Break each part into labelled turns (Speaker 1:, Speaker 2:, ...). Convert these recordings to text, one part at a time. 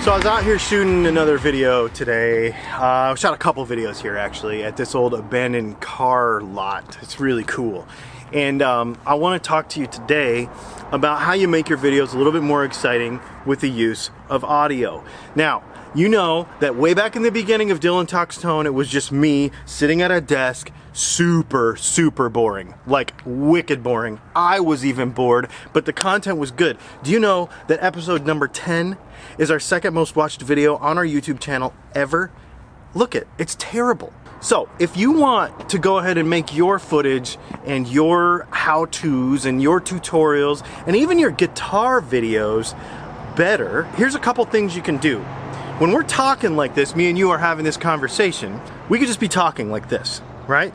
Speaker 1: So I was out here shooting another video today. I shot a couple videos here actually at this old abandoned car lot. It's really cool. And I want to talk to you today about how you make your videos a little bit more exciting with the use of audio. Now, you know that way back in the beginning of Dylan Talks Tone, it was just me sitting at a desk, super boring, like wicked boring. I was even bored, but the content was good. Do you know that episode number 10 is our second most watched video on our YouTube channel ever? Look it, it's terrible. So if you want to go ahead and make your footage and your how-tos and your tutorials and even your guitar videos better, here's a couple things you can do. When we're talking like this, me and you are having this conversation, we could just be talking like this, right?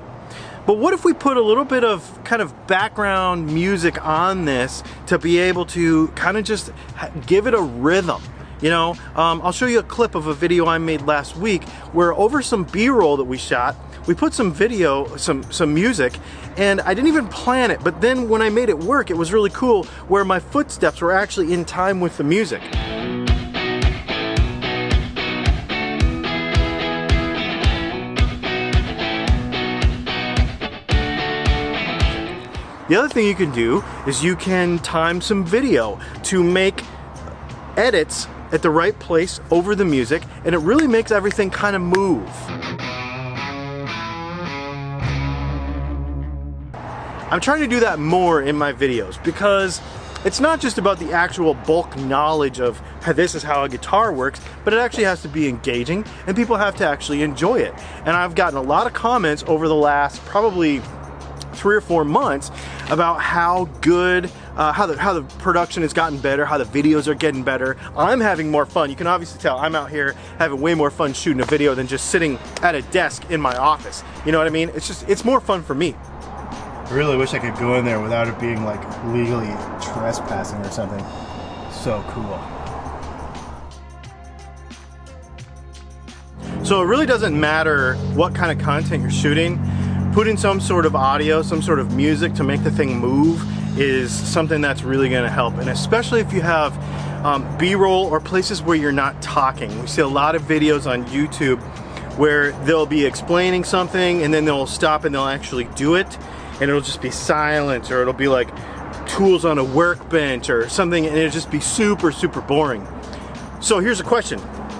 Speaker 1: But what if we put a little bit of kind of background music on this to be able to kind of just give it a rhythm? You know, I'll show you a clip of a video I made last week where over some B-roll that we shot, we put some video, some music, and I didn't even plan it, but then when I made it work, it was really cool where my footsteps were actually in time with the music. The other thing you can do is you can time some video to make edits at the right place over the music, and it really makes everything kind of move. I'm trying to do that more in my videos because it's not just about the actual bulk knowledge of how this is how a guitar works, but it actually has to be engaging and people have to actually enjoy it. And I've gotten a lot of comments over the last probably 3 or 4 months about how good, how the production has gotten better, how the videos are getting better. I'm having more fun. You can obviously tell I'm out here having way more fun shooting a video than just sitting at a desk in my office. You know what I mean? It's more fun for me. I really wish I could go in there without it being like legally trespassing or something. So cool. So it really doesn't matter what kind of content you're shooting. Putting some sort of audio, some sort of music to make the thing move is something that's really going to help. And especially if you have B-roll or places where you're not talking. We see a lot of videos on YouTube where they'll be explaining something and then they'll stop and they'll actually do it, and it'll just be silent, or it'll be like tools on a workbench or something, and it'll just be super boring. So here's a question: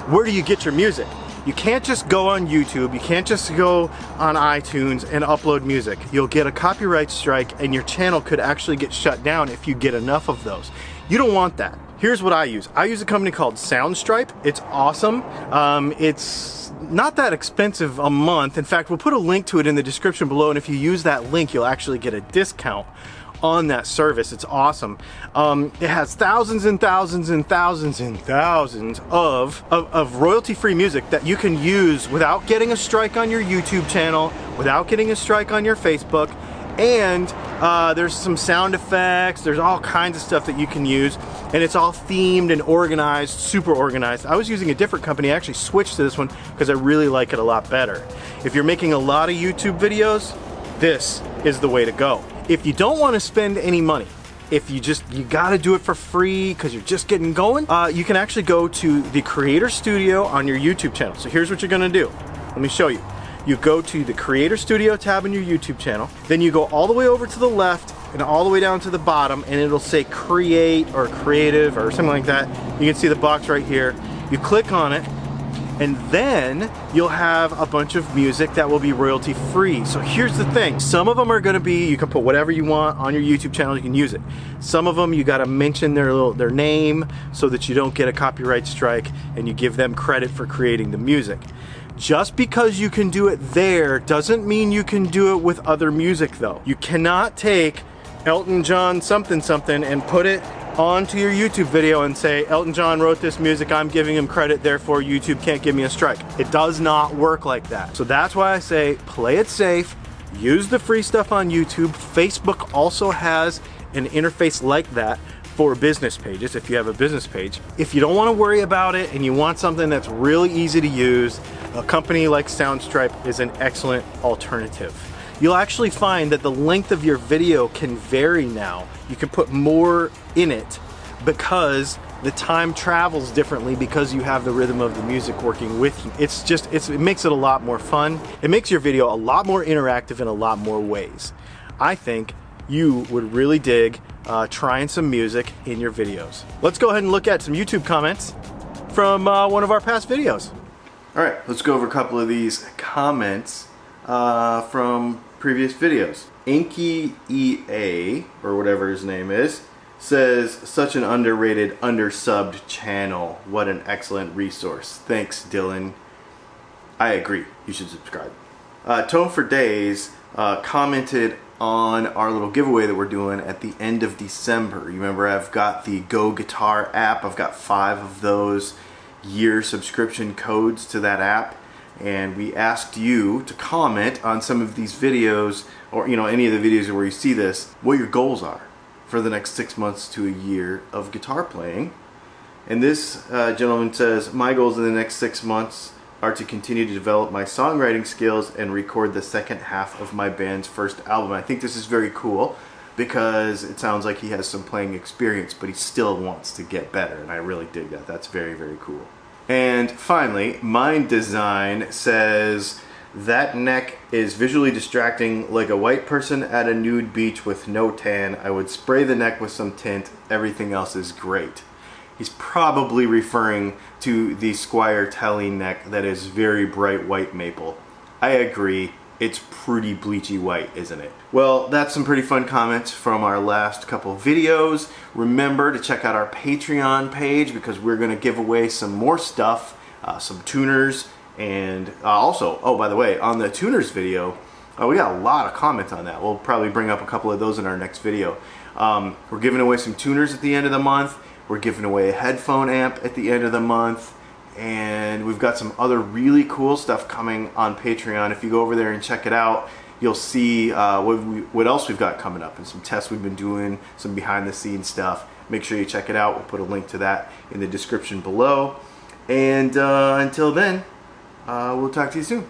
Speaker 1: where do you get your music? You can't just go on YouTube, you can't just go on iTunes and upload music. You'll get a copyright strike and your channel could actually get shut down if you get enough of those. You don't want that. Here's what I use. I use a company called Soundstripe. It's awesome. It's not that expensive a month. In fact, we'll put a link to it in the description below, and if you use that link, you'll actually get a discount on that service. It's awesome. It has thousands and thousands and thousands and thousands of royalty-free music that you can use without getting a strike on your YouTube channel, without getting a strike on your Facebook, and there's some sound effects, there's all kinds of stuff that you can use, and it's all themed and organized, super organized. I was using a different company. I actually switched to this one because I really like it a lot better. If you're making a lot of YouTube videos, this is the way to go. If you don't want to spend any money, if you gotta do it for free because you're just getting going, you can actually go to the Creator Studio on your YouTube channel. So here's what you're gonna do. Let me show you. You go to the Creator Studio tab in your YouTube channel, then you go all the way over to the left and all the way down to the bottom, and it'll say Create or Creative or something like that. You can see the box right here. You click on it, and then you'll have a bunch of music that will be royalty free. So here's the thing. Some of them are gonna be, you can put whatever you want on your YouTube channel, you can use it. Some of them you gotta mention their name so that you don't get a copyright strike and you give them credit for creating the music. Just because you can do it there doesn't mean you can do it with other music though. You cannot take Elton John something and put it onto your YouTube video and say, Elton John wrote this music, I'm giving him credit, therefore YouTube can't give me a strike. It does not work like that. So that's why I say play it safe, use the free stuff on YouTube. Facebook also has an interface like that for business pages if you have a business page. If you don't want to worry about it and you want something that's really easy to use, a company like Soundstripe is an excellent alternative. You'll actually find that the length of your video can vary now. You can put more in it because the time travels differently because you have the rhythm of the music working with you. It makes it a lot more fun. It makes your video a lot more interactive in a lot more ways. I think you would really dig trying some music in your videos. Let's go ahead and look at some YouTube comments from one of our past videos. All right, let's go over a couple of these comments from previous videos. Inky EA, or whatever his name is, says, such an underrated, undersubbed channel. What an excellent resource. Thanks, Dylan. I agree. You should subscribe. Tone for Days commented on our little giveaway that we're doing at the end of December. You remember I've got the Go Guitar app. I've got 5 of those year subscription codes to that app. And we asked you to comment on some of these videos, or any of the videos where you see this, what your goals are for the next 6 months to a year of guitar playing. And this gentleman says, my goals in the next 6 months are to continue to develop my songwriting skills and record the second half of my band's first album. I think this is very cool because it sounds like he has some playing experience, but he still wants to get better, and I really dig that. That's very, very cool. And finally, Mind Design says, that neck is visually distracting like a white person at a nude beach with no tan. I would spray the neck with some tint. Everything else is great. He's probably referring to the Squier Telly neck that is very bright white maple. I agree. It's pretty bleachy white, isn't it? Well, that's some pretty fun comments from our last couple videos. Remember to check out our Patreon page because we're going to give away some more stuff, some tuners. And also, oh, by the way, on the tuners video, we got a lot of comments on that. We'll probably bring up a couple of those in our next video. We're giving away some tuners at the end of the month. We're giving away a headphone amp at the end of the month. And we've got some other really cool stuff coming on Patreon. If you go over there and check it out, you'll see what else we've got coming up and some tests we've been doing, some behind the scenes stuff. Make sure you check it out. We'll put a link to that in the description below. And until then, we'll talk to you soon.